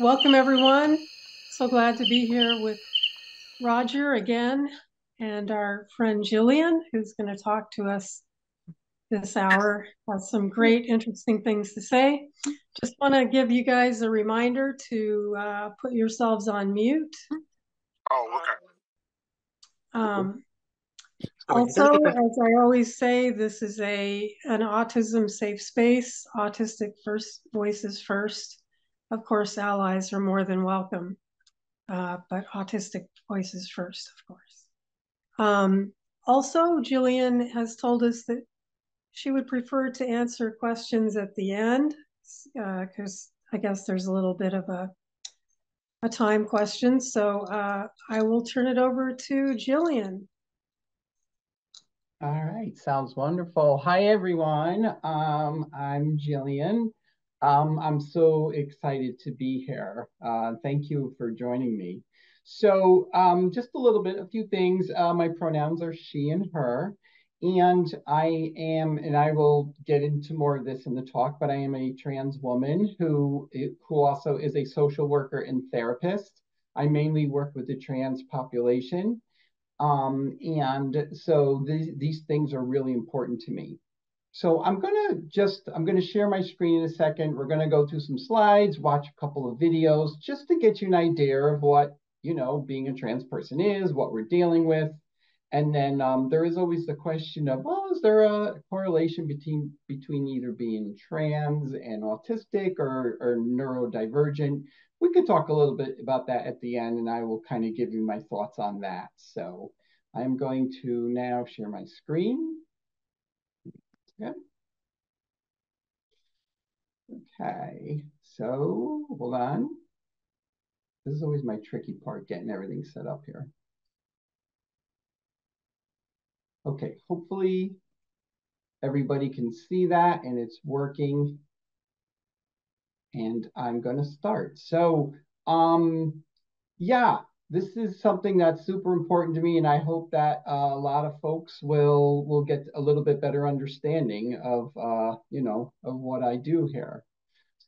Welcome, everyone. So glad to be here with Roger again and our friend Jillian, who's going to talk to us this hour. Has some great, interesting things to say. Just want to give you guys a reminder to put yourselves on mute. Oh, okay. Also, as I always say, this is an autism safe space. Autistic voices first. Of course, allies are more than welcome. But autistic voices first, of course. Also, Jillian has told us that she would prefer to answer questions at the end because I guess there's a little bit of a time question. So I will turn it over to Jillian. All right, sounds wonderful. Hi, everyone. I'm Jillian. I'm so excited to be here. Thank you for joining me. So just a few things. My pronouns are she and her. And I will get into more of this in the talk, but I am a trans woman who also is a social worker and therapist. I mainly work with the trans population. And so these things are really important to me. So I'm going to share my screen in a second. We're going to go through some slides, watch a couple of videos, just to get you an idea of what, being a trans person is, what we're dealing with. And then there is always the question of, well, is there a correlation between either being trans and autistic or neurodivergent? We could talk a little bit about that at the end, and I will kind of give you my thoughts on that. So I'm going to now share my screen. Good. Okay, so hold on. This is always my tricky part, getting everything set up here. Okay, hopefully everybody can see that and it's working. And I'm going to start. So, yeah, this is something that's super important to me, and I hope that a lot of folks will get a little bit better understanding of of what I do here.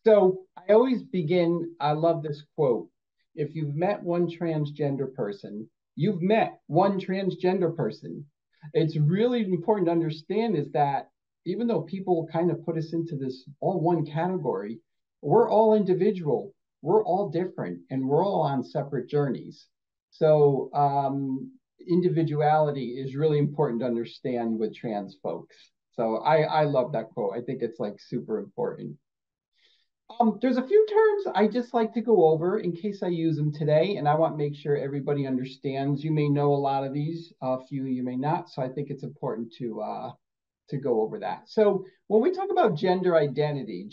So I always begin. I love this quote: "If you've met one transgender person, you've met one transgender person." It's really important to understand is that even though people kind of put us into this all one category, we're all individual, we're all different, and we're all on separate journeys. So individuality is really important to understand with trans folks. So I love that quote. I think it's like super important. There's a few terms I just like to go over in case I use them today, and I want to make sure everybody understands. You may know a lot of these, a few you may not, so I think it's important to go over that. So when we talk about gender identity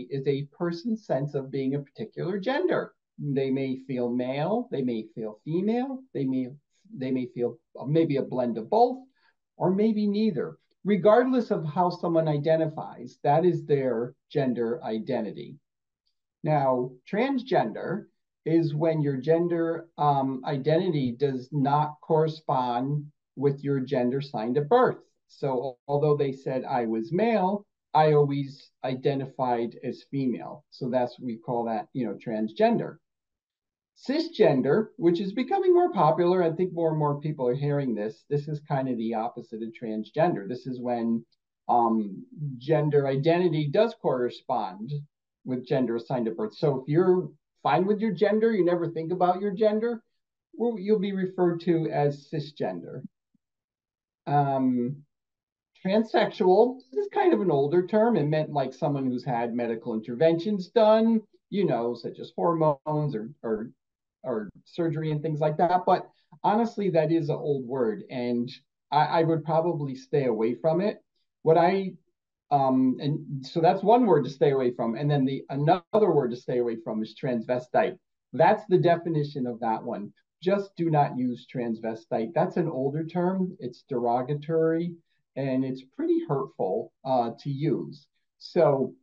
is a person's sense of being a particular gender. They may feel male, they may feel female, they may feel maybe a blend of both, or maybe neither. Regardless of how someone identifies, that is their gender identity. Now, transgender is when your gender identity does not correspond with your gender signed at birth. So although they said I was male, I always identified as female. So we call that, transgender. Cisgender, which is becoming more popular, I think more and more people are hearing this. This is kind of the opposite of transgender. This is when gender identity does correspond with gender assigned at birth. So if you're fine with your gender, you never think about your gender, well, you'll be referred to as cisgender. Transsexual, this is kind of an older term. It meant like someone who's had medical interventions done, such as hormones or surgery and things like that. But honestly, that is an old word, and I would probably stay away from it. And so that's one word to stay away from. And then another word to stay away from is transvestite. That's the definition of that one. Just do not use transvestite. That's an older term. It's derogatory and it's pretty hurtful to use. So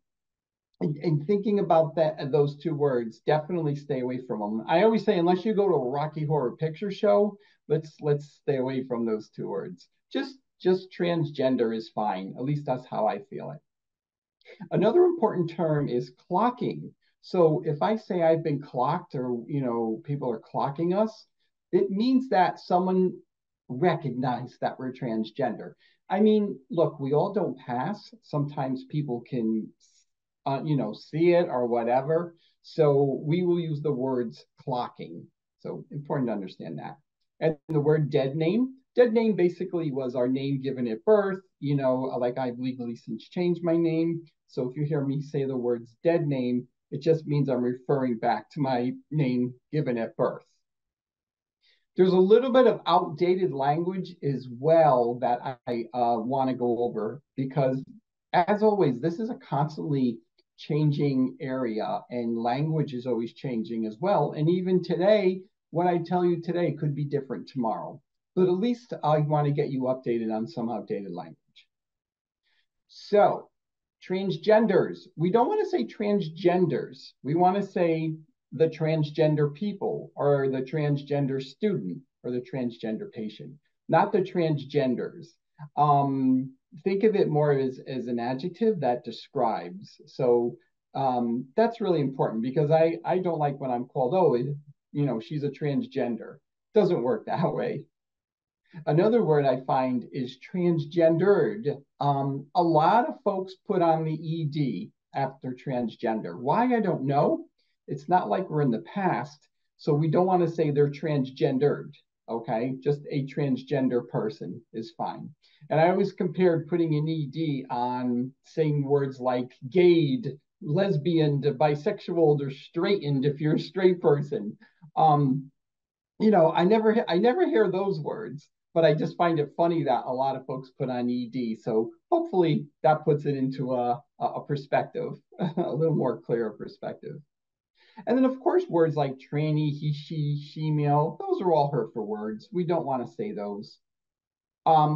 in thinking about those two words, definitely stay away from them. I always say, unless you go to a Rocky Horror Picture Show, let's stay away from those two words. Just transgender is fine. At least that's how I feel it. Another important term is clocking. So if I say I've been clocked or, people are clocking us, it means that someone recognized that we're transgender. I mean, look, we all don't pass. Sometimes people can, see it or whatever. So we will use the words clocking. So important to understand that. And the word dead name basically was our name given at birth. Like I've legally since changed my name. So if you hear me say the words dead name, it just means I'm referring back to my name given at birth. There's a little bit of outdated language as well that I want to go over because, as always, this is a constantly changing area and language is always changing as well. And even today, what I tell you today could be different tomorrow. But at least I want to get you updated on some outdated language. So, transgenders. We don't want to say transgenders. We want to say the transgender people or the transgender student or the transgender patient, not the transgenders. Think of it more as an adjective that describes. So that's really important because I don't like when I'm called, she's a transgender. It doesn't work that way. Another word I find is transgendered. A lot of folks put on the ED after transgender. Why, I don't know. It's not like we're in the past, so we don't want to say they're transgendered, okay? Just a transgender person is fine. And I always compared putting an ED on saying words like gayed, lesbian, bisexual, or straightened if you're a straight person. I never hear those words, but I just find it funny that a lot of folks put on ED. So hopefully that puts it into a perspective, a little more clear perspective. And then of course, words like tranny, he, she, male, those are all hurtful words. We don't want to say those.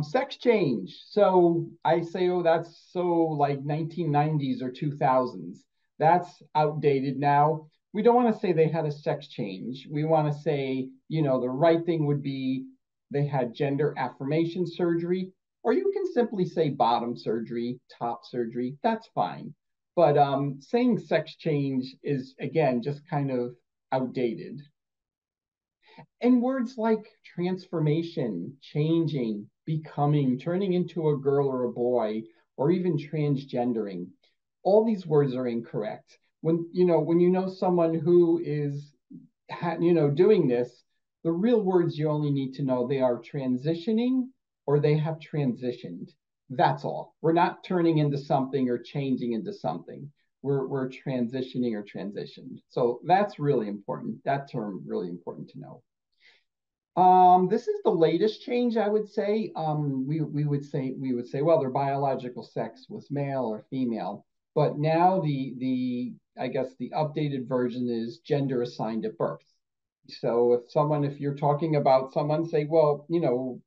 Sex change. So I say, that's so like 1990s or 2000s. That's outdated now. We don't want to say they had a sex change. We want to say, the right thing would be they had gender affirmation surgery, or you can simply say bottom surgery, top surgery. That's fine. But saying sex change is, again, just kind of outdated. And words like transformation, changing, becoming, turning into a girl or a boy, or even transgendering, all these words are incorrect. When you know someone who is doing this, the real words you only need to know, they are transitioning or they have transitioned. That's all. We're not turning into something or changing into something. We're transitioning or transitioned. So that's really important. That term really important to know. This is the latest change, I would say. We would say, well, their biological sex was male or female, but now I guess the updated version is gender assigned at birth. So if you're talking about someone, say, well,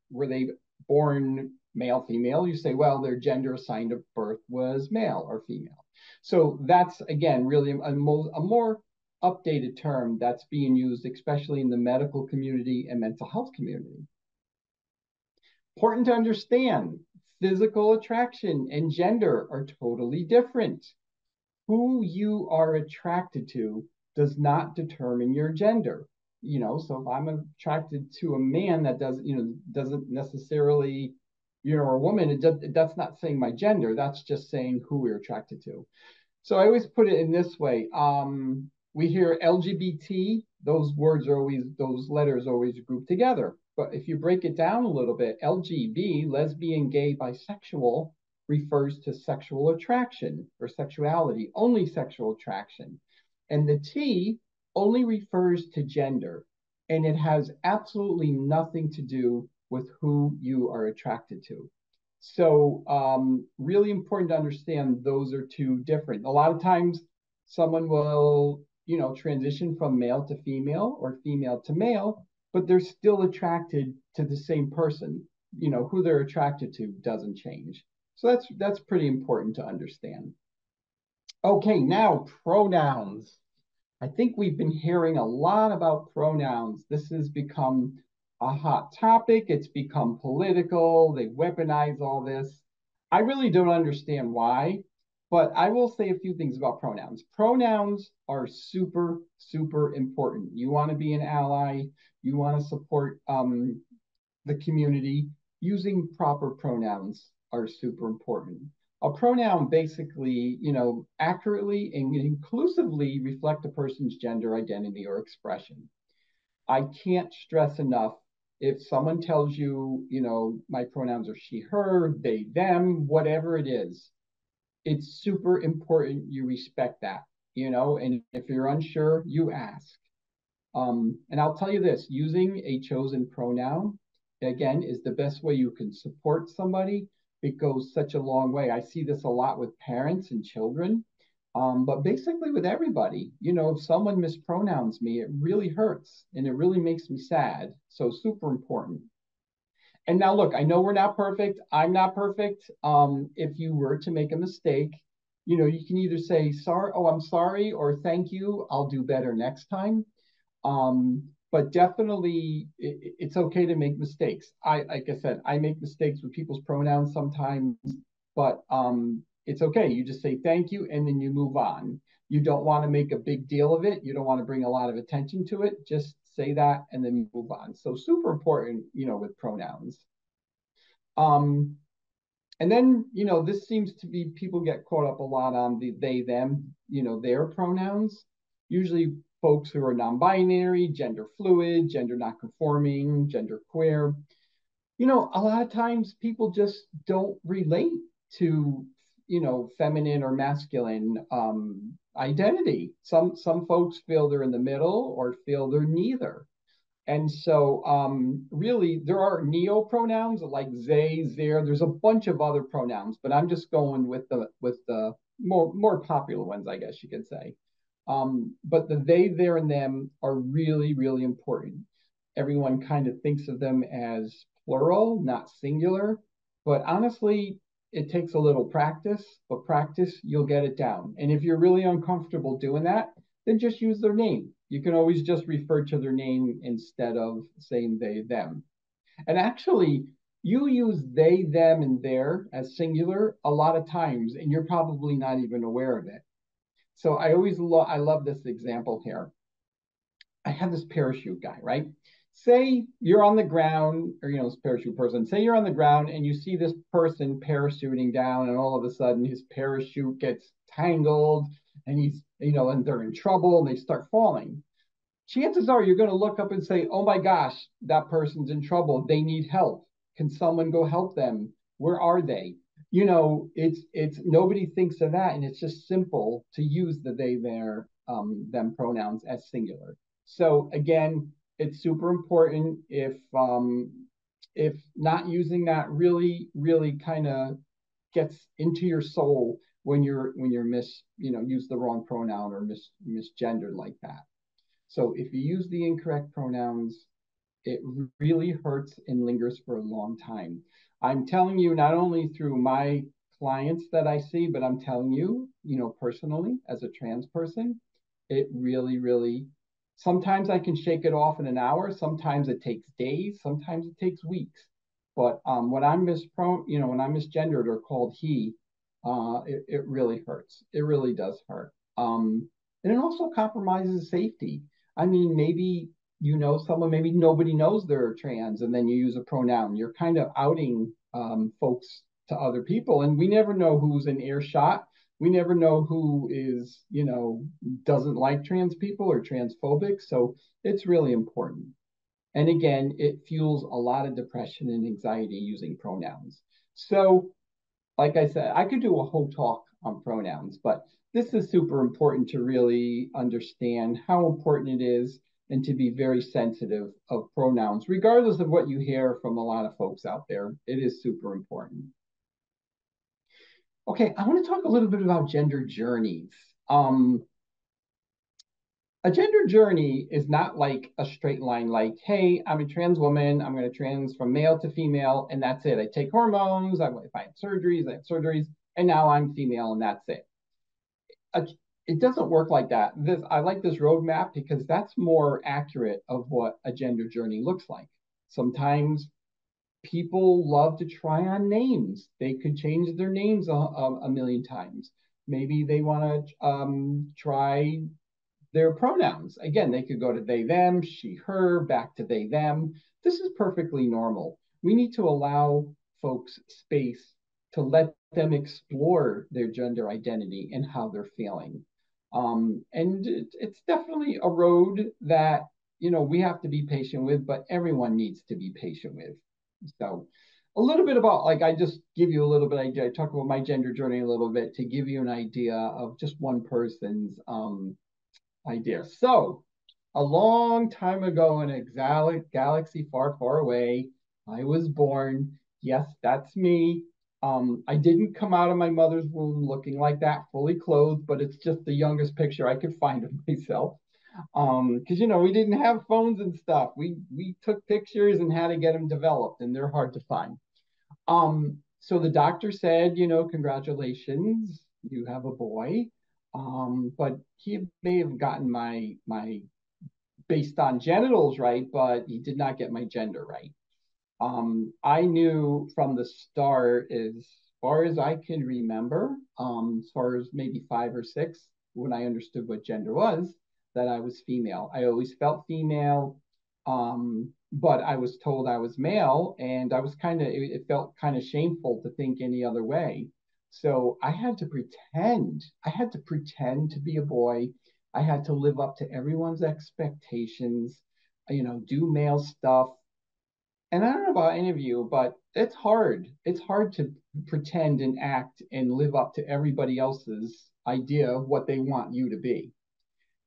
were they born male, female? You say, well, their gender assigned at birth was male or female. So that's, again, really a more updated term that's being used, especially in the medical community and mental health community. Important to understand, physical attraction and gender are totally different. Who you are attracted to does not determine your gender. So if I'm attracted to a man that doesn't necessarily, or a woman, that's not saying my gender. That's just saying who we're attracted to. So I always put it in this way. We hear LGBT, those letters are always grouped together. But if you break it down a little bit, LGB, lesbian, gay, bisexual, refers to sexual attraction or sexuality, only sexual attraction. And the T only refers to gender. And it has absolutely nothing to do with who you are attracted to. So really important to understand those are two different. A lot of times someone will, transition from male to female or female to male, but they're still attracted to the same person. Who they're attracted to doesn't change. So that's pretty important to understand. Okay, now pronouns. I think we've been hearing a lot about pronouns. This has become a hot topic. It's become political. They weaponize all this. I really don't understand why. But I will say a few things about pronouns. Pronouns are super, super important. You want to be an ally, you want to support the community. Using proper pronouns are super important. A pronoun basically, accurately and inclusively reflect a person's gender identity or expression. I can't stress enough, if someone tells you, my pronouns are she, her, they, them, whatever it is, it's super important you respect that, and if you're unsure, you ask. And I'll tell you this, using a chosen pronoun, again, is the best way you can support somebody. It goes such a long way. I see this a lot with parents and children, but basically with everybody. If someone mispronouns me, it really hurts and it really makes me sad. So super important. And now look, I know we're not perfect. I'm not perfect. If you were to make a mistake, you can either say sorry, oh, I'm sorry, or thank you, I'll do better next time. But definitely it's okay to make mistakes. Like I said, I make mistakes with people's pronouns sometimes, but it's okay. You just say thank you and then you move on. You don't want to make a big deal of it. You don't want to bring a lot of attention to it. Just say that and then move on. So super important, with pronouns. And then, this seems to be, people get caught up a lot on the they, them, their pronouns. Usually folks who are non-binary, gender fluid, gender not conforming, gender queer. A lot of times people just don't relate to, feminine or masculine identity. Some folks feel they're in the middle or feel they're neither. And so really there are neo-pronouns like they, their, there's a bunch of other pronouns, but I'm just going with the more popular ones, I guess you could say. But the they, their, and them are really, really important. Everyone kind of thinks of them as plural, not singular. But honestly, it takes a little practice, but practice, you'll get it down. And if you're really uncomfortable doing that, then just use their name. You can always just refer to their name instead of saying they, them. And actually, you use they, them, and their as singular a lot of times, and you're probably not even aware of it. So I love this example here. I have this parachute guy, right? Say you're on the ground, or this parachute person, say you're on the ground and you see this person parachuting down, and all of a sudden his parachute gets tangled and he's, and they're in trouble and they start falling. Chances are you're going to look up and say, oh my gosh, that person's in trouble. They need help. Can someone go help them? Where are they? It's nobody thinks of that. And it's just simple to use the they, their, them pronouns as singular. So again, it's super important. If not using that really, really kind of gets into your soul when you're use the wrong pronoun or misgendered like that. So if you use the incorrect pronouns, it really hurts and lingers for a long time. I'm telling you, not only through my clients that I see, but I'm telling you, personally, as a trans person, it really, really, sometimes I can shake it off in an hour. Sometimes it takes days. Sometimes it takes weeks. But when I'm when I'm misgendered or called he, it really hurts. It really does hurt. And it also compromises safety. I mean, maybe someone, maybe nobody knows they're trans, and then you use a pronoun. You're kind of outing folks to other people, and we never know who's in earshot. We never know who is, doesn't like trans people or transphobic. So it's really important. And again, it fuels a lot of depression and anxiety using pronouns. So, like I said, I could do a whole talk on pronouns, but this is super important to really understand how important it is and to be very sensitive of pronouns, regardless of what you hear from a lot of folks out there. It is super important. Okay, I want to talk a little bit about gender journeys. A gender journey is not like a straight line, like, hey, I'm a trans woman, I'm going to trans from male to female, and that's it. I take hormones, if I have surgeries, and now I'm female, and that's it. It doesn't work like that. I like this roadmap because that's more accurate of what a gender journey looks like. Sometimes people love to try on names. They could change their names a million times. maybe they want to try their pronouns. Again, they could go to they, them, she, her, back to they, them. This is perfectly normal. We need to allow folks space to let them explore their gender identity and how they're feeling. And it's definitely a road that, we have to be patient with, but everyone needs to be patient with. So a little bit about, I just give you a little bit idea. I talk about my gender journey a little bit to give you an idea of just one person's idea. So a long time ago in a galaxy far, far away, I was born. Yes, that's me. I didn't come out of my mother's womb looking like that, fully clothed, but it's just the youngest picture I could find of myself. Because we didn't have phones and stuff. We took pictures and had to get them developed, and they're hard to find. So the doctor said, congratulations, you have a boy. But he may have gotten my based on genitals right, but he did not get my gender right. I knew from the start, as far as I can remember, as far as maybe 5 or 6, when I understood what gender was, that I was female. I always felt female, but I was told I was male, and it felt kind of shameful to think any other way. So I had to pretend. I had to pretend to be a boy. I had to live up to everyone's expectations, do male stuff. And I don't know about any of you, but it's hard. It's hard to pretend and act and live up to everybody else's idea of what they want you to be.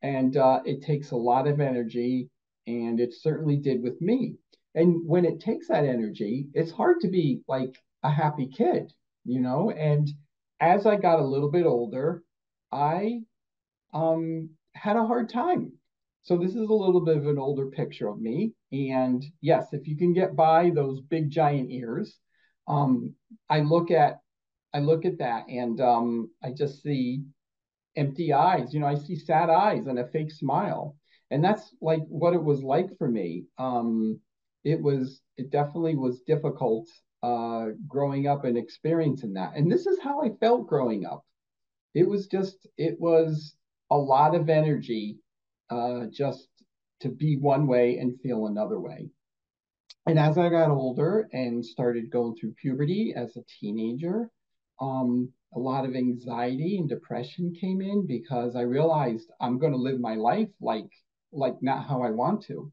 And it takes a lot of energy, and it certainly did with me. And when it takes that energy, it's hard to be like a happy kid, And as I got a little bit older, I had a hard time. So this is a little bit of an older picture of me. And yes, if you can get by those big giant ears, um, I look at that, and I just see empty eyes. I see sad eyes and a fake smile. And that's like what it was like for me. It definitely was difficult growing up and experiencing that. And this is how I felt growing up. It was a lot of energy just to be one way and feel another way. And as I got older and started going through puberty as a teenager, a lot of anxiety and depression came in because I realized I'm going to live my life like not how I want to.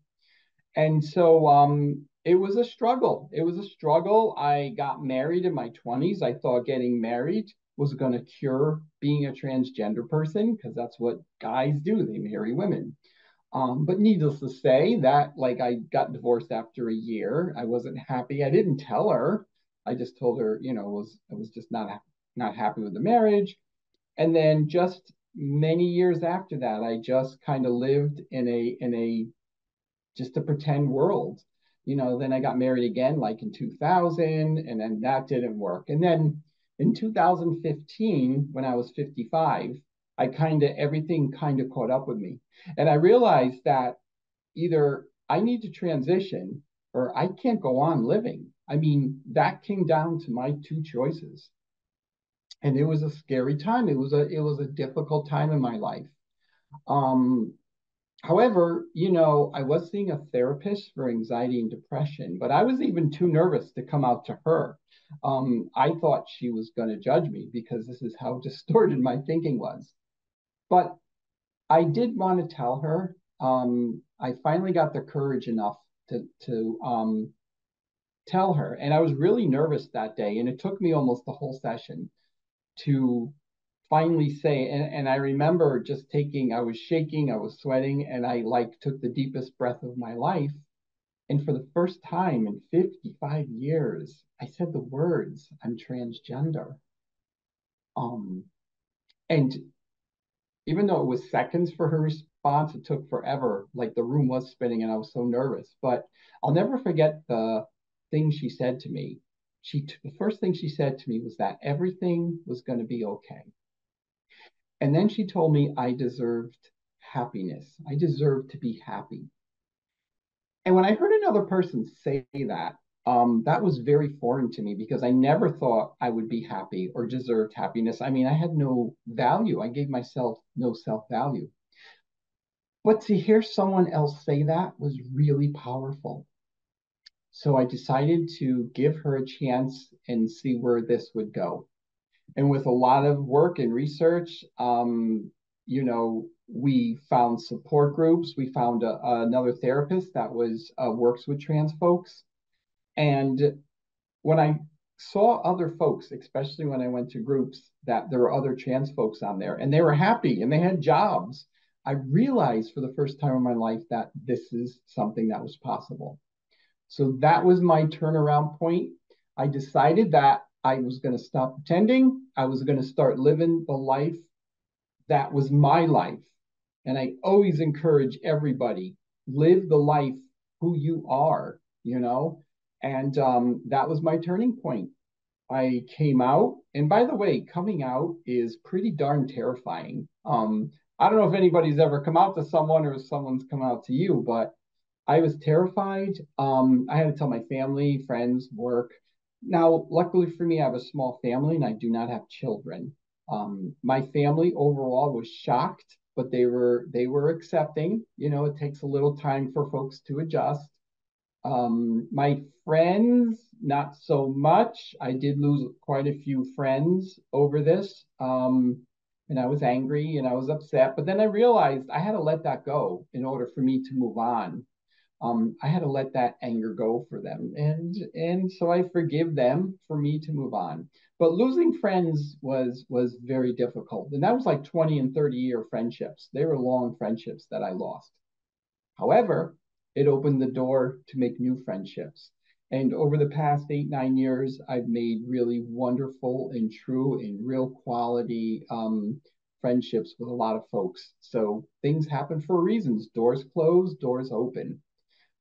And so it was a struggle. It was a struggle. I got married in my 20s. I thought getting married was going to cure being a transgender person because that's what guys do. They marry women. But needless to say, that I got divorced after a year. I wasn't happy. I didn't tell her. I just told her, I was just not happy with the marriage. And then just many years after that, I just kind of lived in a just a pretend world. Then I got married again, like in 2000, and then that didn't work. And then in 2015, when I was 55, everything kind of caught up with me. And I realized that either I need to transition or I can't go on living. I mean, that came down to my two choices. And it was a scary time. It was a difficult time in my life. However, I was seeing a therapist for anxiety and depression, but I was even too nervous to come out to her. I thought she was going to judge me because this is how distorted my thinking was. But I did want to tell her. I finally got the courage enough to tell her, and I was really nervous that day, and it took me almost the whole session to finally say, and I remember just I was shaking, I was sweating, and I took the deepest breath of my life. And for the first time in 55 years, I said the words, I'm transgender. And even though it was seconds for her response, it took forever. Like the room was spinning and I was so nervous. But I'll never forget the thing she said to me. The first thing she said to me was that everything was going to be okay. And then she told me I deserved happiness. I deserved to be happy. And when I heard another person say that, that was very foreign to me because I never thought I would be happy or deserved happiness. I mean, I had no value. I gave myself no self-value. But to hear someone else say that was really powerful. So I decided to give her a chance and see where this would go. And with a lot of work and research, we found support groups. We found another therapist that works with trans folks. And when I saw other folks, especially when I went to groups, that there were other trans folks on there and they were happy and they had jobs, I realized for the first time in my life that this is something that was possible. So that was my turnaround point. I decided that I was going to stop pretending. I was going to start living the life that was my life. And I always encourage everybody, live the life who you are, And that was my turning point. I came out, and by the way, coming out is pretty darn terrifying. I don't know if anybody's ever come out to someone or if someone's come out to you, but I was terrified. I had to tell my family, friends, work. Now, luckily for me, I have a small family and I do not have children. My family overall was shocked, but they were accepting. It takes a little time for folks to adjust. My friends, not so much. I did lose quite a few friends over this. And I was angry and I was upset, but then I realized I had to let that go in order for me to move on. I had to let that anger go for them, and so I forgive them for me to move on. But losing friends was very difficult, and that was like 20 and 30-year friendships. They were long friendships that I lost. However, it opened the door to make new friendships. And over the past 8, 9 years, I've made really wonderful and true and real quality friendships with a lot of folks. So things happen for reasons. Doors close, doors open.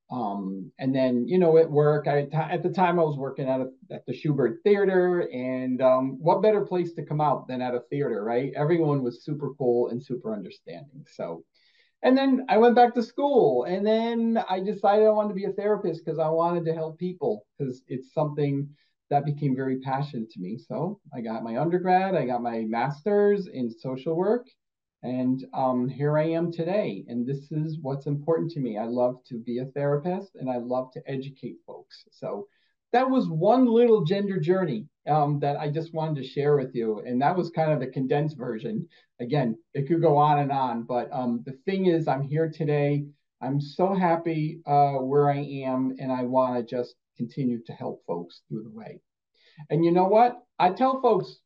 And then, at work, at the time I was working at the Schubert Theater, and what better place to come out than at a theater, right? Everyone was super cool and super understanding. So, and then I went back to school, and then I decided I wanted to be a therapist because I wanted to help people because it's something that became very passionate to me. So I got my undergrad, I got my master's in social work, and here I am today. And this is what's important to me. I love to be a therapist and I love to educate folks. So that was one little gender journey that I just wanted to share with you. And that was kind of the condensed version. Again, it could go on, but the thing is, I'm here today. I'm so happy where I am, and I want to just continue to help folks through the way. And you know what? I tell folks,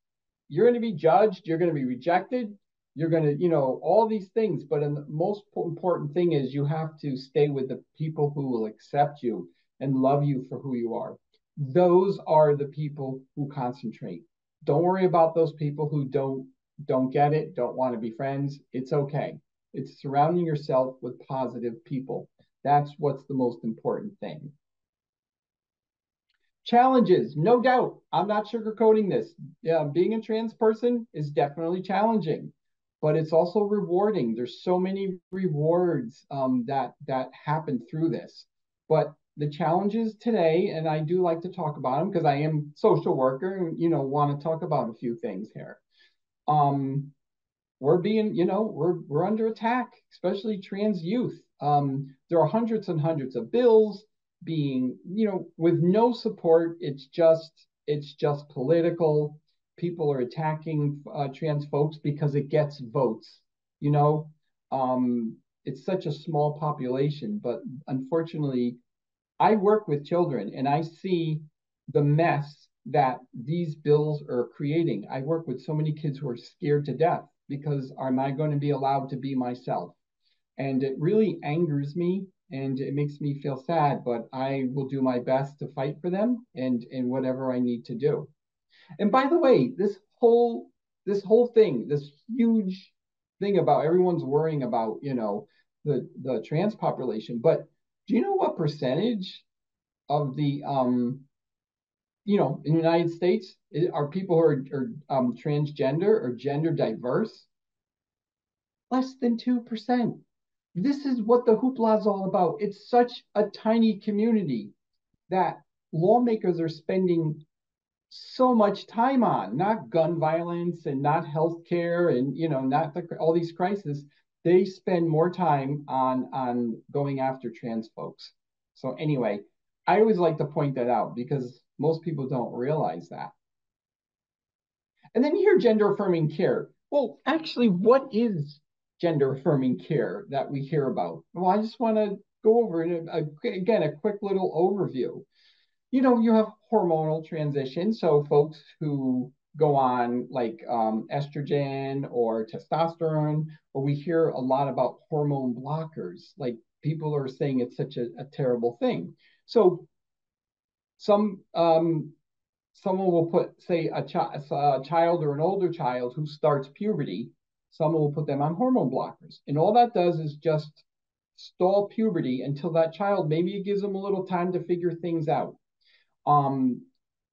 you're going to be judged, you're going to be rejected, you're going to, all these things. But the most important thing is you have to stay with the people who will accept you and love you for who you are. Those are the people who concentrate. Don't worry about those people who don't get it, don't want to be friends. It's okay. It's surrounding yourself with positive people. That's what's the most important thing. Challenges, no doubt. I'm not sugarcoating this. Yeah, being a trans person is definitely challenging, but it's also rewarding. There's so many rewards that happen through this. But the challenges today, and I do like to talk about them because I am a social worker and want to talk about a few things here. We're being, we're under attack, especially trans youth. There are hundreds and hundreds of bills being, with no support. It's just political. People are attacking trans folks because it gets votes. It's such a small population, but unfortunately, I work with children and I see the mess that these bills are creating. I work with so many kids who are scared to death because am I going to be allowed to be myself? And it really angers me and it makes me feel sad, but I will do my best to fight for them and whatever I need to do. And by the way, this whole thing, this huge thing about everyone's worrying about, the trans population, but do you know what percentage of the in the United States are people who are transgender or gender diverse? Less than 2%. This is what the hoopla is all about. It's such a tiny community that lawmakers are spending so much time on, not gun violence and not healthcare and, you know, not all these crises. They spend more time on going after trans folks. So anyway, I always like to point that out because most people don't realize that. And then you hear gender affirming care. Well, actually, what is gender affirming care that we hear about? Well, I just want to go over it again, a quick little overview. You know, you have hormonal transition. So folks who go on like estrogen or testosterone, or we hear a lot about hormone blockers. Like people are saying it's such a terrible thing. So someone will put, say, a child or an older child who starts puberty, someone will put them on hormone blockers. And all that does is just stall puberty until that child, maybe it gives them a little time to figure things out.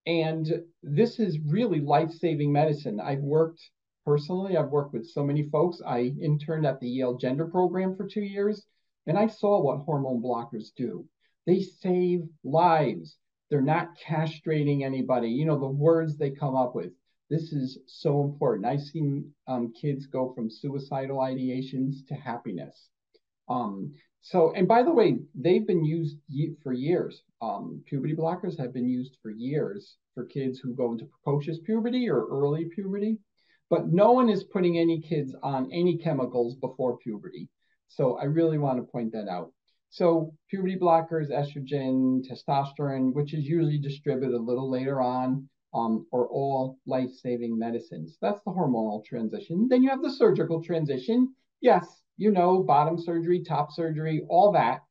And this is really life-saving medicine. I've worked with so many folks. I interned at the Yale Gender Program for 2 years, and I saw what hormone blockers do. They save lives. They're not castrating anybody. You know, the words they come up with. This is so important. I've seen kids go from suicidal ideations to happiness. And by the way, they've been used for years. Puberty blockers have been used for years for kids who go into precocious puberty or early puberty, but no one is putting any kids on any chemicals before puberty. So I really want to point that out. So puberty blockers, estrogen, testosterone, which is usually distributed a little later on, are all life-saving medicines. That's the hormonal transition. Then you have the surgical transition. Yes, you know, bottom surgery, top surgery, all that.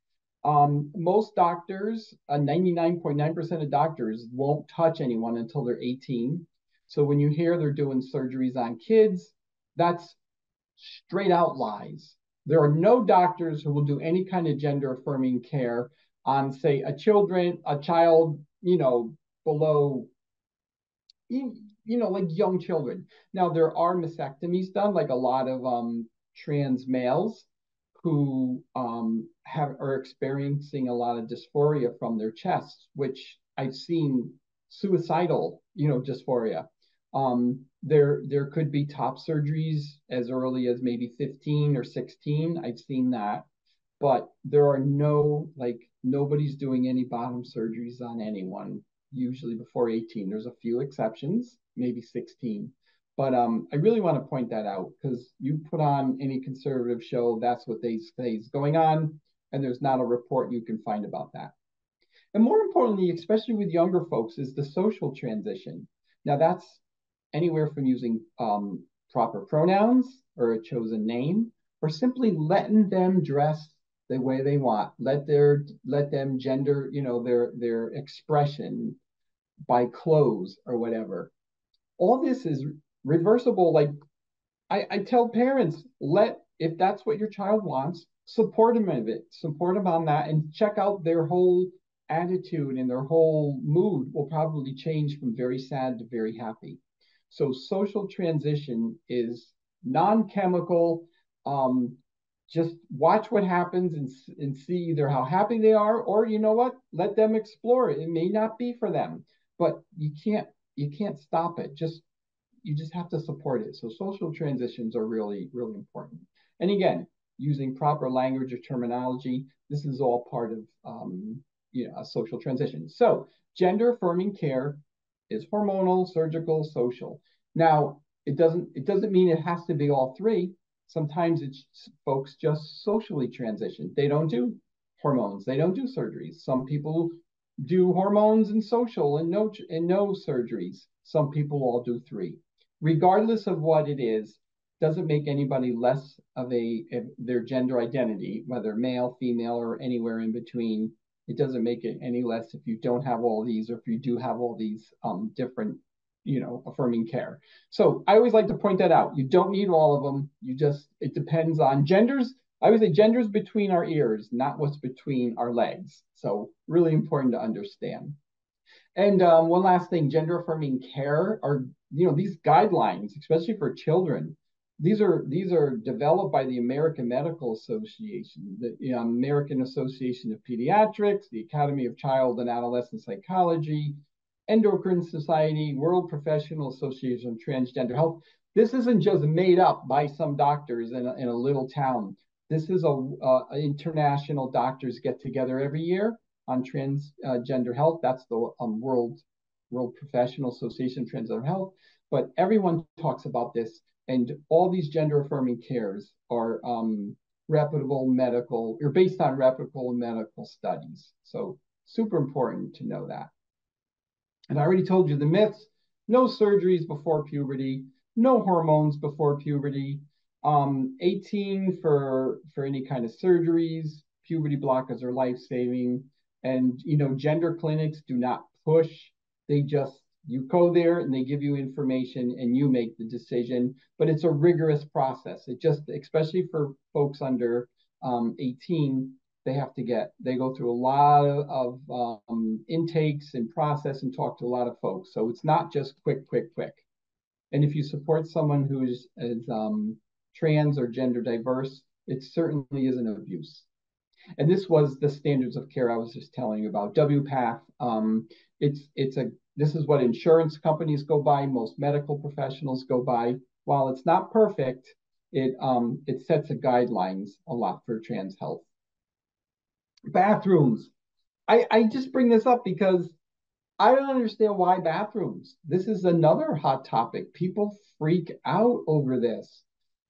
Most doctors, 99.9% of doctors won't touch anyone until they're 18. So when you hear they're doing surgeries on kids, that's straight out lies. There are no doctors who will do any kind of gender affirming care on, say, a child, you know, below, you know, like young children. Now, there are mastectomies done, like a lot of trans males who are experiencing a lot of dysphoria from their chests, which I've seen suicidal, you know, dysphoria. There could be top surgeries as early as maybe 15 or 16. I've seen that, but there are nobody's doing any bottom surgeries on anyone, usually before 18. There's a few exceptions, maybe 16. But I really want to point that out because you put on any conservative show, that's what they say is going on, and there's not a report you can find about that. And more importantly, especially with younger folks, is the social transition. Now that's anywhere from using proper pronouns or a chosen name, or simply letting them dress the way they want. Let them gender, you know, their expression by clothes or whatever. All this is reversible. Like I tell parents, if that's what your child wants, support them in it, support them on that, and check out their whole attitude and their whole mood will probably change from very sad to very happy. So social transition is non-chemical. Just watch what happens and see either how happy they are, or you know what, let them explore it. It may not be for them, but you can't stop it. You just have to support it. So social transitions are really, really important. And again, using proper language or terminology, this is all part of a social transition. So gender affirming care is hormonal, surgical, social. Now, it doesn't mean it has to be all three. Sometimes it's folks just socially transition. They don't do hormones. They don't do surgeries. Some people do hormones and social and no surgeries. Some people all do three. Regardless of what it is, doesn't make anybody less of their gender identity, whether male, female, or anywhere in between. It doesn't make it any less if you don't have all these, or if you do have all these different, affirming care. So I always like to point that out. You don't need all of them. It depends on genders. I would say genders between our ears, not what's between our legs. So really important to understand. And one last thing, gender affirming care are, these guidelines, especially for children, these are developed by the American Medical Association, the American Association of Pediatrics, the Academy of Child and Adolescent Psychology, Endocrine Society, World Professional Association of Transgender Health. This isn't just made up by some doctors in a little town. This is international doctors get together every year on transgender health. That's the World Professional Association of Transgender Health. But everyone talks about this, and all these gender affirming cares are reputable medical, or based on reputable medical studies. So super important to know that. And I already told you the myths: no surgeries before puberty, no hormones before puberty, 18 for any kind of surgeries, puberty blockers are life-saving, and gender clinics do not push. They just, you go there and they give you information and you make the decision, but it's a rigorous process. It just, especially for folks under 18, they go through a lot of intakes and process and talk to a lot of folks. So it's not just quick. And if you support someone who is trans or gender diverse, it certainly isn't abuse. And this was the standards of care I was just telling you about. WPATH, this is what insurance companies go by, most medical professionals go by. While it's not perfect, it sets a guidelines a lot for trans health. Bathrooms. I just bring this up because I don't understand why bathrooms. This is another hot topic. People freak out over this.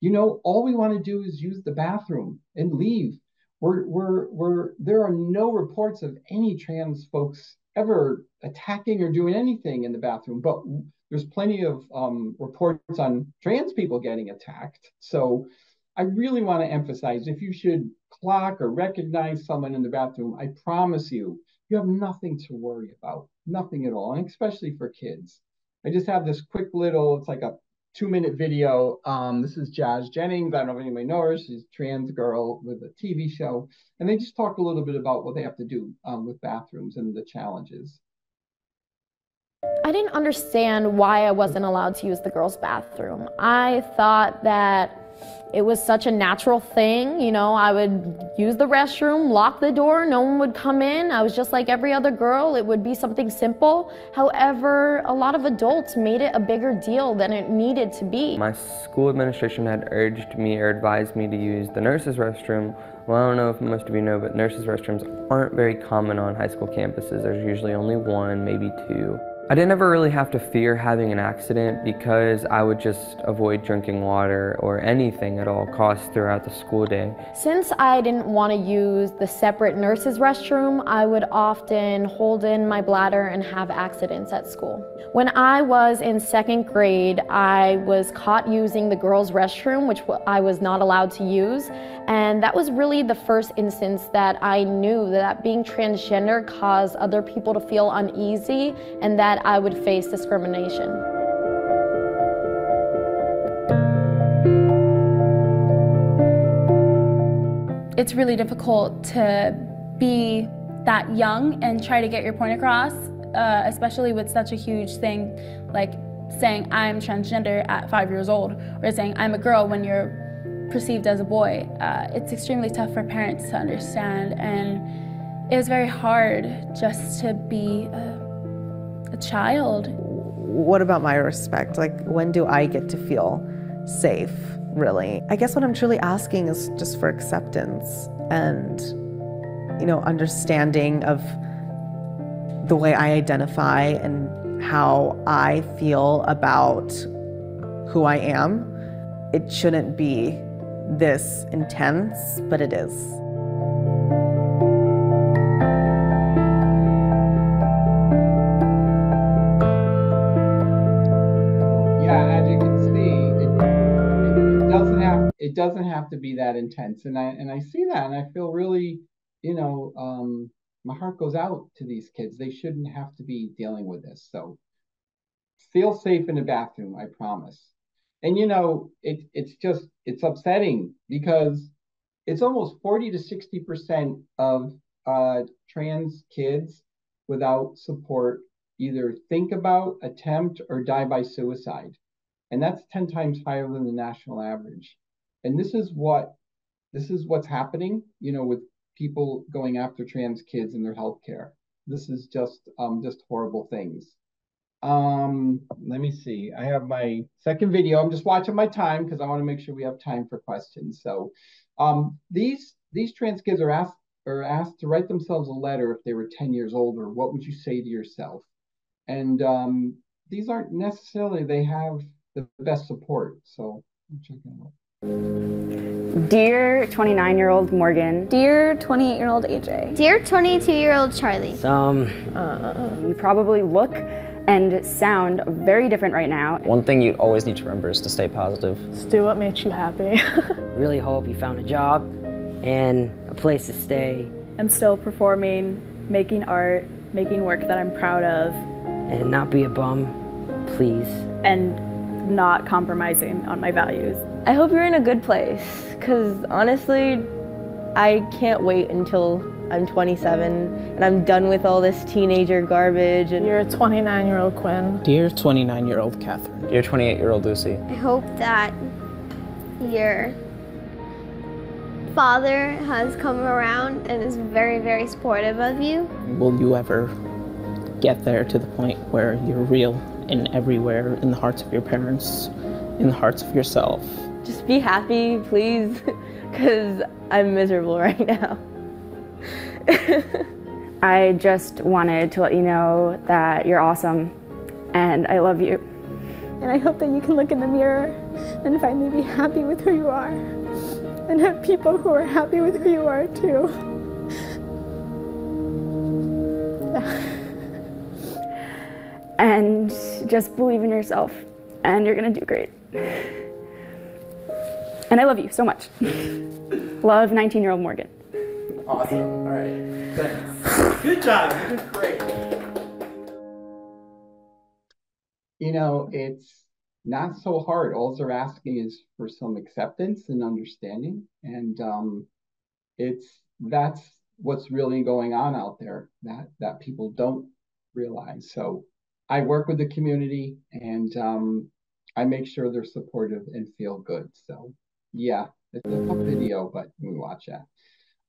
All we want to do is use the bathroom and leave. There are no reports of any trans folks ever attacking or doing anything in the bathroom, but there's plenty of reports on trans people getting attacked. So I really want to emphasize, if you should clock or recognize someone in the bathroom, I promise you, you have nothing to worry about, nothing at all, and especially for kids. I just have this quick little, it's like a 2-minute video. This is Jazz Jennings. I don't know if anybody knows her. She's a trans girl with a TV show. And they just talk a little bit about what they have to do with bathrooms and the challenges. I didn't understand why I wasn't allowed to use the girls' bathroom. I thought that it was such a natural thing. I would use the restroom, lock the door, no one would come in. I was just like every other girl. It would be something simple. However, a lot of adults made it a bigger deal than it needed to be. My school administration had urged me or advised me to use the nurses' restroom. Well, I don't know if most of you know, but nurses' restrooms aren't very common on high school campuses. There's usually only one, maybe two. I didn't ever really have to fear having an accident because I would just avoid drinking water or anything at all costs throughout the school day. Since I didn't want to use the separate nurses' restroom, I would often hold in my bladder and have accidents at school. When I was in 2nd grade, I was caught using the girls' restroom, which I was not allowed to use. And that was really the first instance that I knew that being transgender caused other people to feel uneasy and that I would face discrimination. It's really difficult to be that young and try to get your point across, especially with such a huge thing like saying I'm transgender at 5 years old or saying I'm a girl when you're perceived as a boy. It's extremely tough for parents to understand, and it was very hard just to be a child. What about my respect? Like, when do I get to feel safe, really? I guess what I'm truly asking is just for acceptance and, understanding of the way I identify and how I feel about who I am. It shouldn't be this intense, but it is. It doesn't have to be that intense, and I see that, and I feel really, my heart goes out to these kids. They shouldn't have to be dealing with this. So feel safe in the bathroom, I promise. And it's upsetting because it's almost 40 to 60% of trans kids without support either think about, attempt, or die by suicide. and that's 10 times higher than the national average. And this is what's happening, with people going after trans kids in their healthcare. This is just horrible things. Let me see. I have my second video. I'm just watching my time because I want to make sure we have time for questions. So, these trans kids are asked to write themselves a letter if they were 10 years older. What would you say to yourself? And these aren't necessarily, they have the best support. So check it out. Dear 29-year-old Morgan. Dear 28-year-old AJ. Dear 22-year-old Charlie. You probably look and sound very different right now. One thing you always need to remember is to stay positive. Just do what makes you happy. Really hope you found a job and a place to stay. I'm still performing, making art, making work that I'm proud of. And not be a bum, please. And not compromising on my values. I hope you're in a good place, because honestly, I can't wait until I'm 27 and I'm done with all this teenager garbage. And Dear 29-year-old Quinn. Dear 29-year-old Catherine. Dear 28-year-old Lucy. I hope that your father has come around and is very, very supportive of you. Will you ever get there to the point where you're real and everywhere in the hearts of your parents, in the hearts of yourself? Just be happy, please, because I'm miserable right now. I just wanted to let you know that you're awesome and I love you. And I hope that you can look in the mirror and finally be happy with who you are and have people who are happy with who you are too. And just believe in yourself and you're gonna do great. And I love you so much. Love, 19-year-old Morgan. Awesome. All right. Thanks. Good job. You did great. It's not so hard. All they're asking is for some acceptance and understanding. And that's what's really going on out there that people don't realize. So I work with the community and I make sure they're supportive and feel good. So yeah, it's a tough video, but we watch that.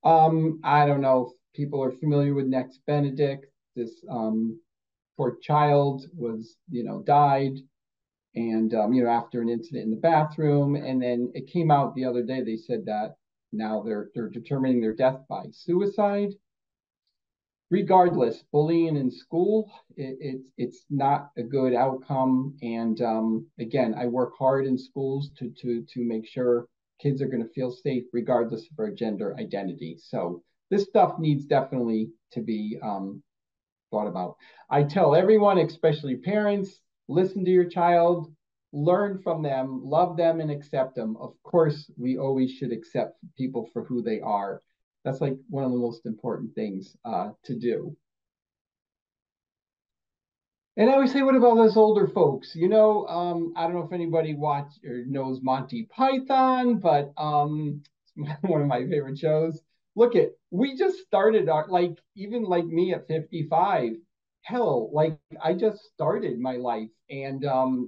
I don't know if people are familiar with Next Benedict. This poor child was, died, and after an incident in the bathroom, and then it came out the other day. They said that now they're determining their death by suicide. Regardless, bullying in school, it's not a good outcome. And again, I work hard in schools to make sure kids are going to feel safe regardless of their gender identity. So this stuff needs definitely to be thought about. I tell everyone, especially parents, listen to your child, learn from them, love them, and accept them. Of course, we always should accept people for who they are. That's like one of the most important things to do. And I always say, what about those older folks? I don't know if anybody watched or knows Monty Python, but it's one of my favorite shows. Look we just started even like me at 55. Hell, I just started my life and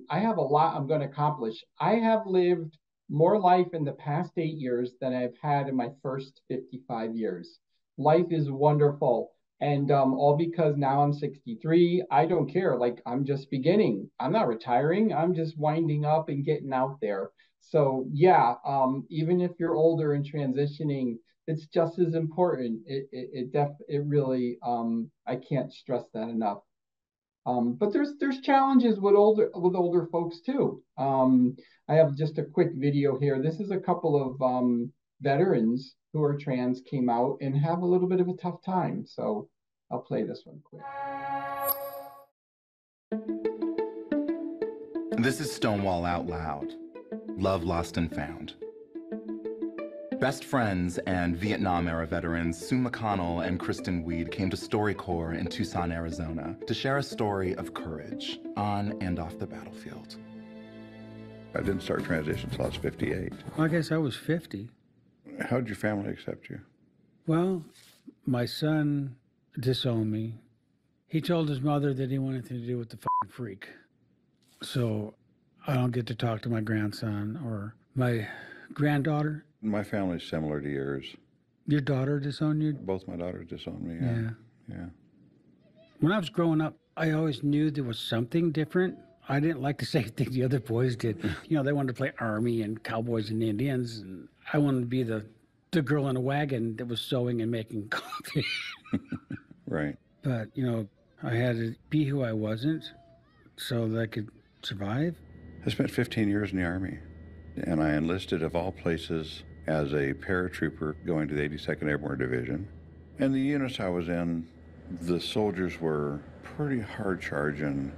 I have a lot I'm going to accomplish. I have lived more life in the past 8 years than I've had in my first 55 years. Life is wonderful. And all because now I'm 63, I don't care. I'm just beginning. I'm not retiring. I'm just winding up and getting out there. So yeah, even if you're older and transitioning, it's just as important. It really, I can't stress that enough. But there's challenges with older folks too. I have just a quick video here. This is a couple of veterans who are trans came out and have a little bit of a tough time. So I'll play this one quick. This is Stonewall Out Loud, Love Lost and Found. Best friends and Vietnam-era veterans Sue McConnell and Kristen Weed came to StoryCorps in Tucson, Arizona to share a story of courage on and off the battlefield. I didn't start transition until I was 58. I guess I was 50. How did your family accept you? Well, my son disowned me. He told his mother that he wanted nothing to do with the freak. So I don't get to talk to my grandson or my granddaughter. My family's similar to yours. Your daughter disowned you? Both my daughters disowned me, yeah. Yeah. When I was growing up, I always knew there was something different. I didn't like the same thing the other boys did. You know, they wanted to play Army and Cowboys and Indians, and I wanted to be the girl in a wagon that was sewing and making coffee. Right. But, you know, I had to be who I wasn't so that I could survive. I spent 15 years in the Army, and I enlisted, of all places, as a paratrooper going to the 82nd Airborne Division. And the units I was in, the soldiers were pretty hard charging,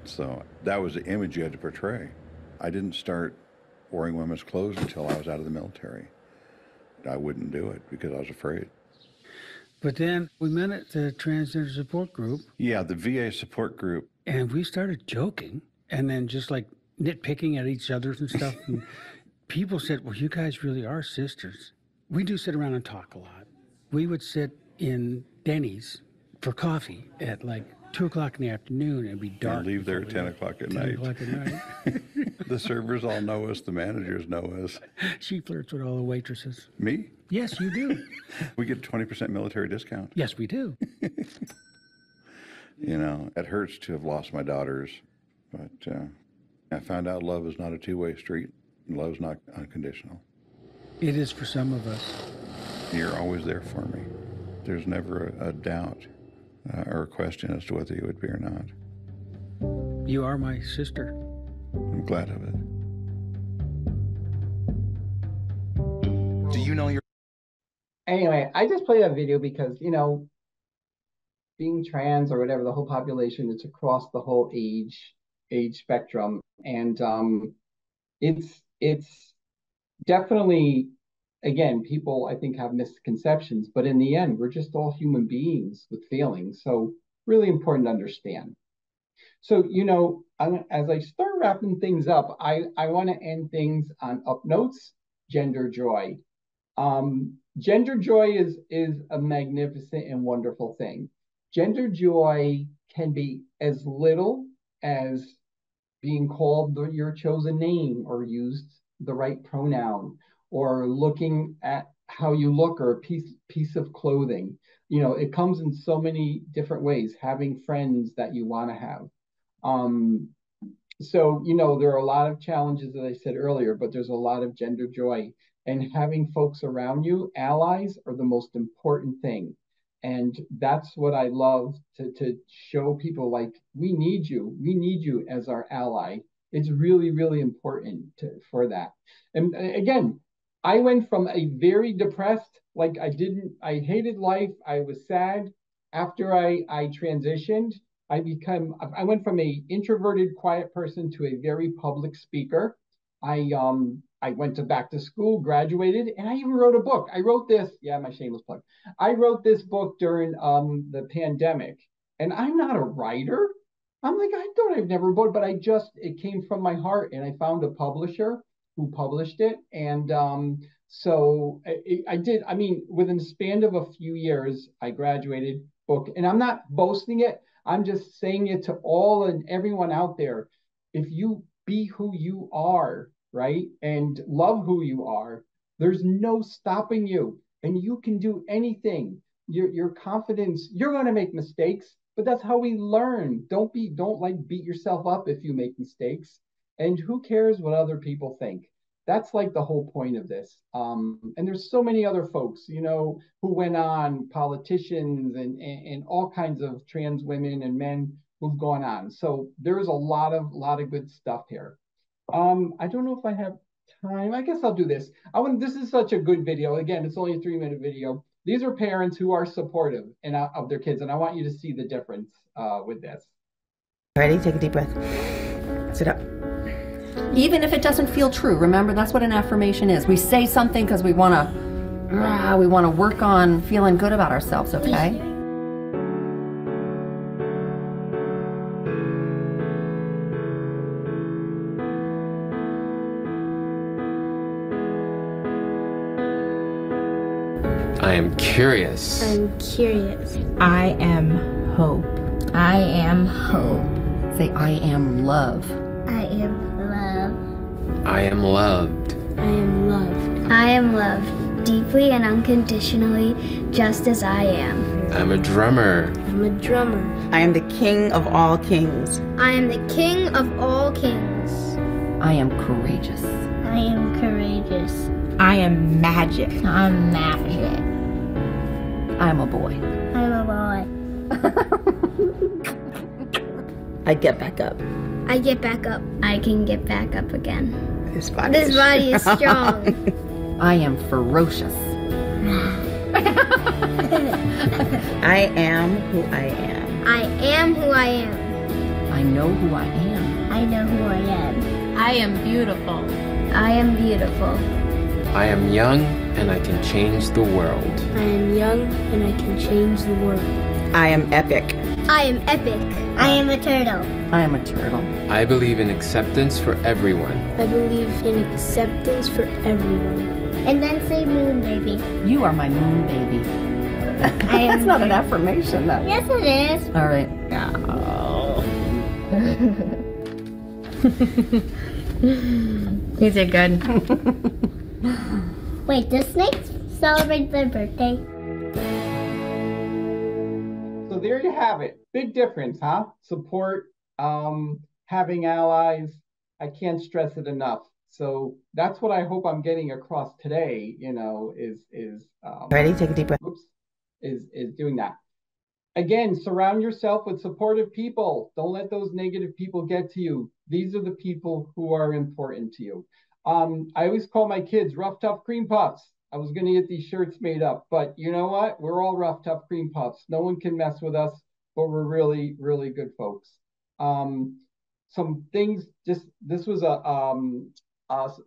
so that was the image you had to portray. I didn't start wearing women's clothes until I was out of the military. I wouldn't do it because I was afraid. But then we met at the Transgender Support Group. Yeah, the VA support group. And we started joking and then just like nitpicking at each other and stuff. And people said, well, you guys really are sisters. We do sit around and talk a lot. We would sit in Denny's for coffee at like 2 o'clock in the afternoon and it'd be dark. And leave there at 10 o'clock at night. 10 o'clock at night. The servers all know us, the managers know us. She flirts with all the waitresses. Me? Yes, you do. We get 20% military discount. Yes, we do. You know, it hurts to have lost my daughters, but I found out love is not a two-way street. Love's not unconditional. It is for some of us. You're always there for me. There's never a doubt or a question as to whether you would be or not. You are my sister. I'm glad of it. Do you know your... Anyway, I just played that video because, you know, being trans or whatever, the whole population, it's across the whole age spectrum. And it's definitely, again, people I think have misconceptions, but in the end, we're just all human beings with feelings. So really important to understand. So, you know, as I start wrapping things up, I want to end things on up notes, gender joy. Gender joy is a magnificent and wonderful thing. Gender joy can be as little as being called your chosen name or used the right pronoun or looking at how you look or a piece of clothing. You know, it comes in so many different ways, having friends that you want to have. So, you know, there are a lot of challenges, as I said earlier, but there's a lot of gender joy. And having folks around you, allies, are the most important thing. And that's what I love to show people, like, we need you as our ally. It's really, really important for that. And again, I went from a very depressed, like I hated life, I was sad. After I transitioned, I went from a introverted, quiet person to a very public speaker. I went back to school, graduated, and I even wrote a book. I wrote this, yeah, my shameless plug. I wrote this book during the pandemic, and I'm not a writer. I'm like, I thought I've never wrote, but it came from my heart, and I found a publisher who published it. And so I did, I mean, within the span of a few years, I graduated book, and I'm not boasting it. I'm just saying it to all and everyone out there. If you be who you are, right, and love who you are, there's no stopping you, and you can do anything. Your confidence, you're going to make mistakes, but that's how we learn. Don't like beat yourself up if you make mistakes, and who cares what other people think? That's like the whole point of this. And there's so many other folks, you know, who went on, politicians and all kinds of trans women and men who've gone on. So there's a lot of good stuff here. I don't know if I have time. I guess I'll do this. This is such a good video. Again, it's only a 3-minute video. These are parents who are supportive of their kids, and I want you to see the difference with this. Ready? Take a deep breath. Sit up. Even if it doesn't feel true, remember that's what an affirmation is. We say something because we want to work on feeling good about ourselves, okay? I am curious. I'm curious. I am hope. I am hope. Say, I am love. I am love. I am loved. I am loved. I am loved deeply and unconditionally, just as I am. I'm a drummer. I'm a drummer. I am the king of all kings. I am the king of all kings. I am courageous. I am courageous. I am magic. I'm magic. I'm a boy. I'm a boy. I get back up. I get back up. I can get back up again. This body is strong. I am ferocious. I am who I am. I am who I am. I know who I am. I know who I am. I am beautiful. I am beautiful. I am young and I can change the world. I am young and I can change the world. I am epic. I am epic. I am a turtle. I am a turtle. I believe in acceptance for everyone. I believe in acceptance for everyone. And then say moon baby. You are my moon baby. That's not an affirmation, though. Yes, it is. All right. You did good. Wait, does snakes celebrate their birthday? So there you have it. Big difference, huh? Support, having allies. I can't stress it enough. So that's what I hope I'm getting across today, is Ready? Take a deep breath. Is doing that. Again, surround yourself with supportive people. Don't let those negative people get to you. These are the people who are important to you. I always call my kids rough, tough cream puffs. I was going to get these shirts made up, but you know what? We're all rough, tough cream puffs. No one can mess with us, but we're really, really good folks. Some things, this was a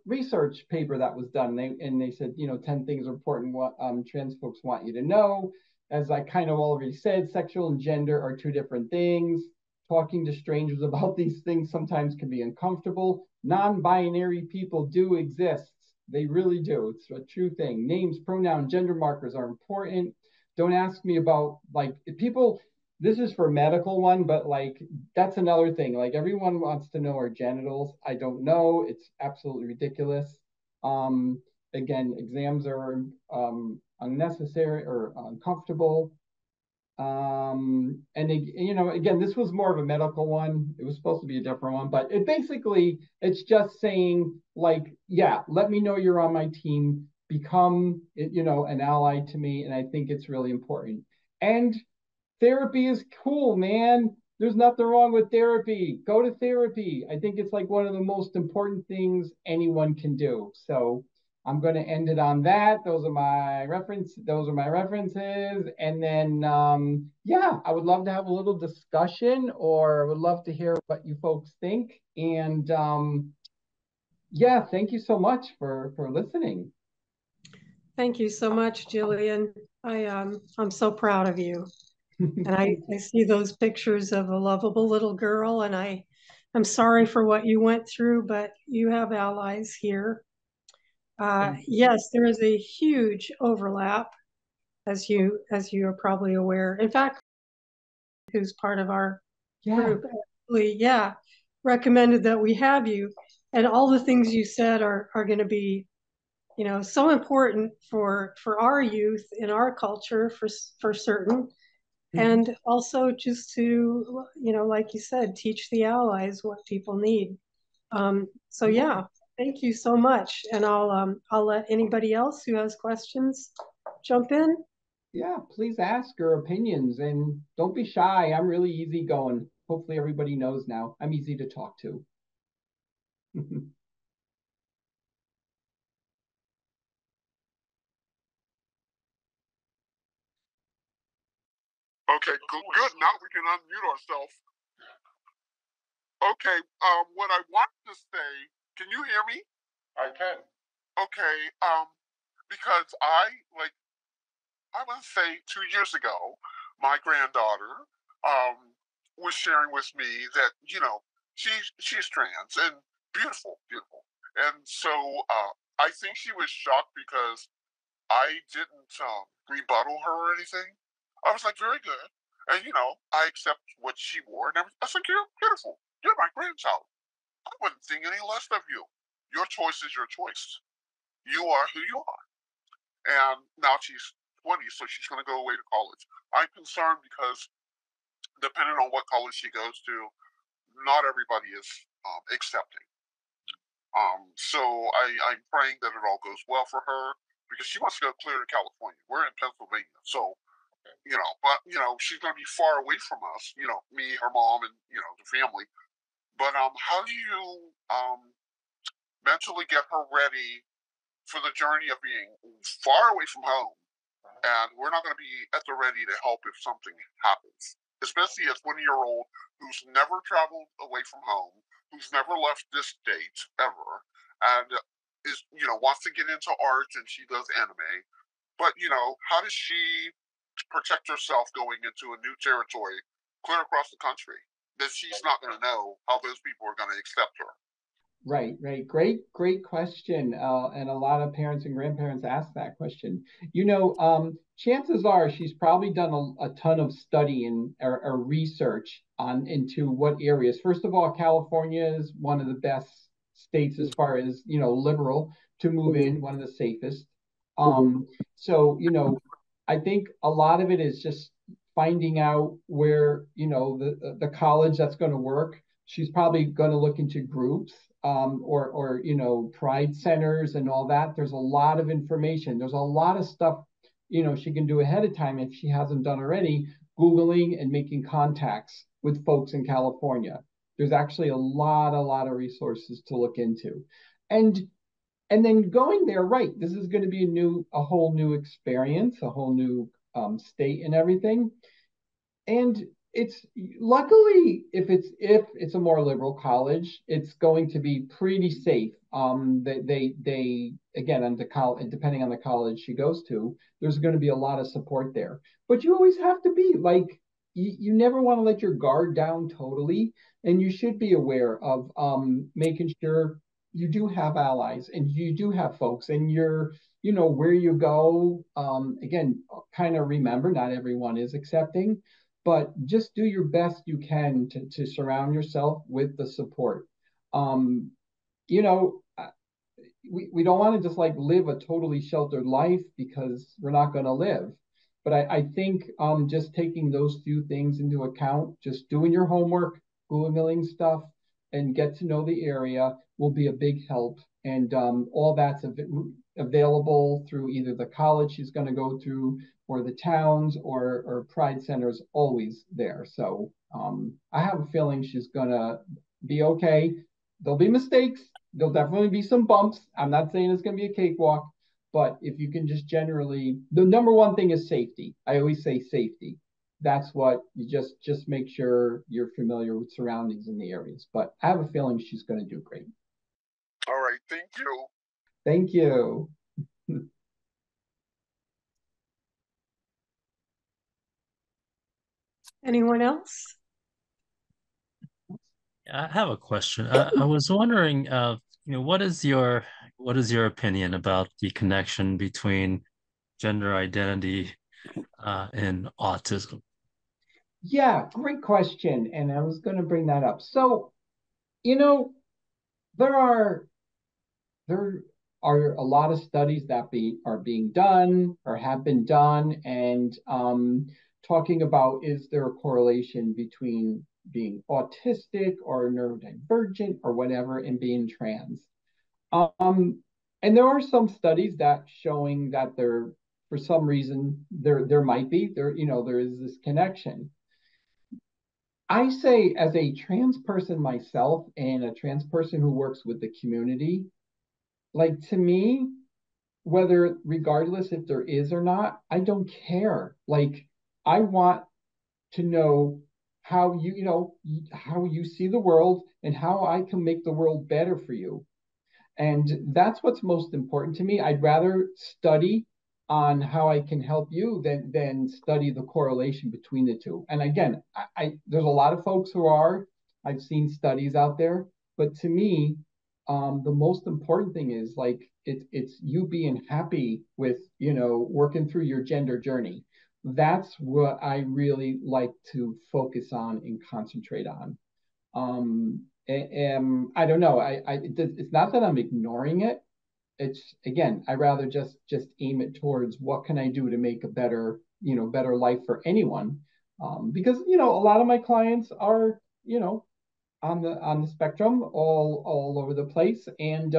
research paper that was done, and they said, 10 things are important what trans folks want you to know. As I kind of already said, sexual and gender are two different things. Talking to strangers about these things sometimes can be uncomfortable. Non-binary people do exist. They really do. It's a true thing. Names, pronouns, gender markers are important. Don't ask me about, people, this is for medical one, but that's another thing. Everyone wants to know our genitals. I don't know. It's absolutely ridiculous. Again, exams are unnecessary or uncomfortable. And again, this was more of a medical one. It was supposed to be a different one, but it's just saying yeah, let me know you're on my team, become, an ally to me. And I think it's really important. And therapy is cool, man. There's nothing wrong with therapy. Go to therapy. I think it's one of the most important things anyone can do. So I'm going to end it on that. Those are my references. And then, yeah, I would love to have a little discussion, or would love to hear what you folks think. And yeah, thank you so much for listening. Thank you so much, Jillian. I'm so proud of you. And I see those pictures of a lovable little girl, and I'm sorry for what you went through, but you have allies here. Yes, there is a huge overlap, as you are probably aware. In fact, who's part of our group, actually, recommended that we have you, and all the things you said are going to be, so important for our youth in our culture for certain, and also just to, like you said, teach the allies what people need. So yeah. Thank you so much, and I'll let anybody else who has questions jump in. Yeah, please ask your opinions, and don't be shy. I'm really easygoing. Hopefully everybody knows now. I'm easy to talk to. Okay, good. Now we can unmute ourselves. Okay, what I want to say, can you hear me? I can. Okay, because I want to say 2 years ago, my granddaughter was sharing with me that, she's trans and beautiful. And so I think she was shocked because I didn't rebuttal her or anything. I was like, very good. And, I accept what she wore and everything. I was like, you're beautiful. You're my grandchild. I wouldn't think any less of you. Your choice is your choice. You are who you are. And now she's 20, so she's going to go away to college. I'm concerned because depending on what college she goes to, not everybody is accepting. So I'm praying that it all goes well for her because she wants to go clear to California. We're in Pennsylvania, so but she's going to be far away from us. Me, her mom, and the family. But how do you mentally get her ready for the journey of being far away from home? And we're not going to be at the ready to help if something happens, especially as 1-year-old who's never traveled away from home, who's never left this state ever, and is wants to get into art, and she does anime. But how does she protect herself going into a new territory, clear across the country, that she's not going to know how those people are going to accept her? Right. Great question. And a lot of parents and grandparents ask that question. Chances are she's probably done a ton of study or research into what areas. First of all, California is one of the best states as far as, liberal to move in, one of the safest. So, I think a lot of it is just finding out where, the college that's going to work. She's probably going to look into groups or pride centers and all that. There's a lot of information. There's a lot of stuff, she can do ahead of time if she hasn't done already, Googling and making contacts with folks in California. There's actually a lot of resources to look into. And then going there, right, this is going to be a whole new experience, a whole new state and everything. And it's luckily if it's a more liberal college, it's going to be pretty safe. They again, on depending on the college she goes to, there's going to be a lot of support there. But you always have to be like you never want to let your guard down totally, and you should be aware of making sure you do have allies and you do have folks, and you're where you go. Again, kind of remember not everyone is accepting, but just do your best you can to surround yourself with the support. We don't want to just like live a totally sheltered life because we're not going to live. But I think just taking those few things into account, just doing your homework, Googling stuff, and get to know the area will be a big help. And all that's available through either the college she's going to go through or the towns or pride centers, always there. So I have a feeling she's going to be okay. There'll be mistakes. There'll definitely be some bumps. I'm not saying it's going to be a cakewalk, but if you can just generally, the number one thing is safety. I always say safety. That's what you just make sure you're familiar with surroundings in the areas. But I have a feeling she's going to do great. All right. Thank you. Thank you. Anyone else? I have a question. I was wondering, what is your opinion about the connection between gender identity and autism? Yeah, great question. And I was going to bring that up. So, there are a lot of studies that are being done or have been done, and talking about, is there a correlation between being autistic or neurodivergent or whatever and being trans? And there are some studies that showing that for some reason there might be there is this connection. I say, as a trans person myself and a trans person who works with the community, like, to me, regardless if there is or not, I don't care. Like, I want to know how how you see the world and how I can make the world better for you. And that's what's most important to me. I'd rather study on how I can help you than study the correlation between the two. And again, there's a lot of folks I've seen studies out there, but to me, the most important thing is like it's you being happy with working through your gender journey. That's what I really like to focus on and concentrate on. I don't know. It's not that I'm ignoring it. It's, again, I rather just aim it towards what can I do to make a better, better life for anyone. Because, a lot of my clients are, on the spectrum all over the place. And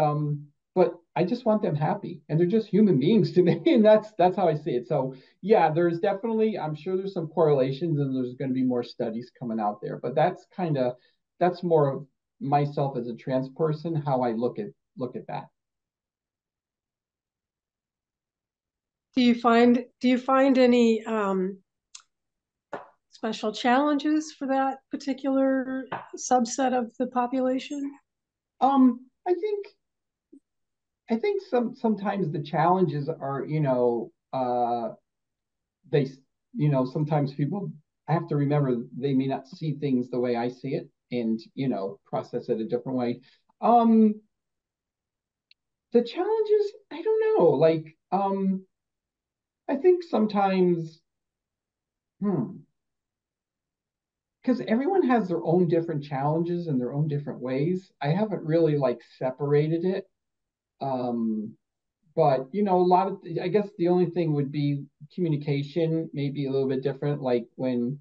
but I just want them happy, and they're just human beings to me. And that's how I see it. So yeah, there's definitely, I'm sure there's some correlations, and there's going to be more studies coming out there. But that's more of myself as a trans person, how I look at that. Do you find any special challenges for that particular subset of the population? I think sometimes the challenges are, sometimes people, I have to remember, they may not see things the way I see it, and, process it a different way. The challenges, I don't know, like, I think sometimes, because everyone has their own different challenges and their own different ways. I haven't really like separated it. But I guess the only thing would be communication, maybe a little bit different. Like when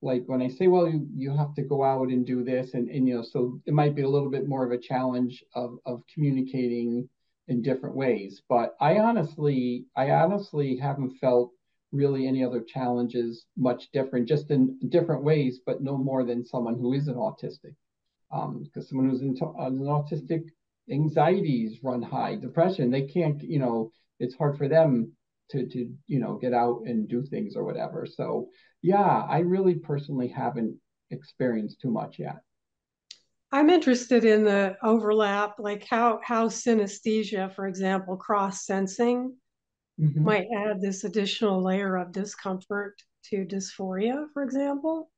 I say, well, you have to go out and do this, and so it might be a little bit more of a challenge of communicating in different ways. But I honestly haven't felt really any other challenges much different, just in different ways, but no more than someone who isn't autistic. Because someone who's an autistic, anxieties run high, depression, they can't, it's hard for them to get out and do things or whatever. So yeah, I really personally haven't experienced too much yet. I'm interested in the overlap, like how synesthesia, for example, cross sensing might add this additional layer of discomfort to dysphoria, for example.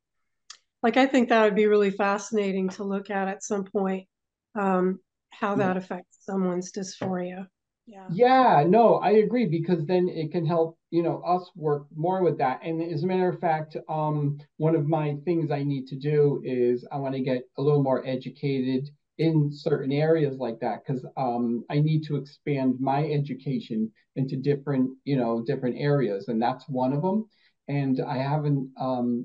Like, I think that would be really fascinating to look at some point, how that affects someone's dysphoria. Yeah, no, I agree, because then it can help, us work more with that. And as a matter of fact, one of my things I need to do is I want to get a little more educated in certain areas like that, because I need to expand my education into different areas, and that's one of them. And I haven't,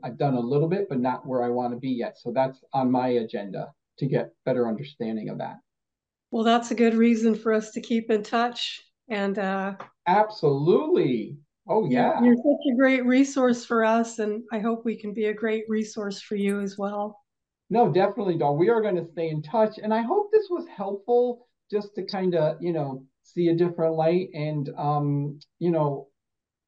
I've done a little bit, but not where I want to be yet. So that's on my agenda, to get better understanding of that. Well, that's a good reason for us to keep in touch. And absolutely. Oh yeah. You're such a great resource for us, and I hope we can be a great resource for you as well. No, definitely, Dawn. We are going to stay in touch, and I hope this was helpful, just to kind of, see a different light. And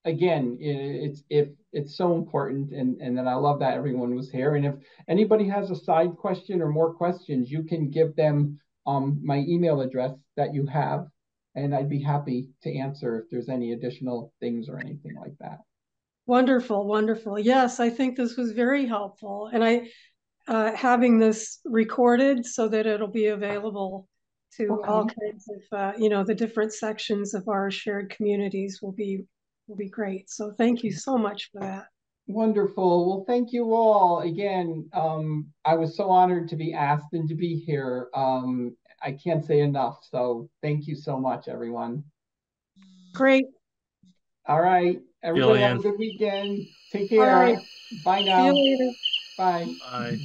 again, it's so important, and then I love that everyone was here. And if anybody has a side question or more questions, you can give them my email address that you have, and I'd be happy to answer if there's any additional things or anything like that. Wonderful, wonderful. Yes, I think this was very helpful, and having this recorded so that it'll be available to all kinds of the different sections of our shared communities will be great. So thank you so much for that. Wonderful. Well, thank you all again. I was so honored to be asked and to be here. I can't say enough. So thank you so much, everyone. Great. All right. Everybody have a good weekend. Take care. Bye now. See you later. Bye. Bye.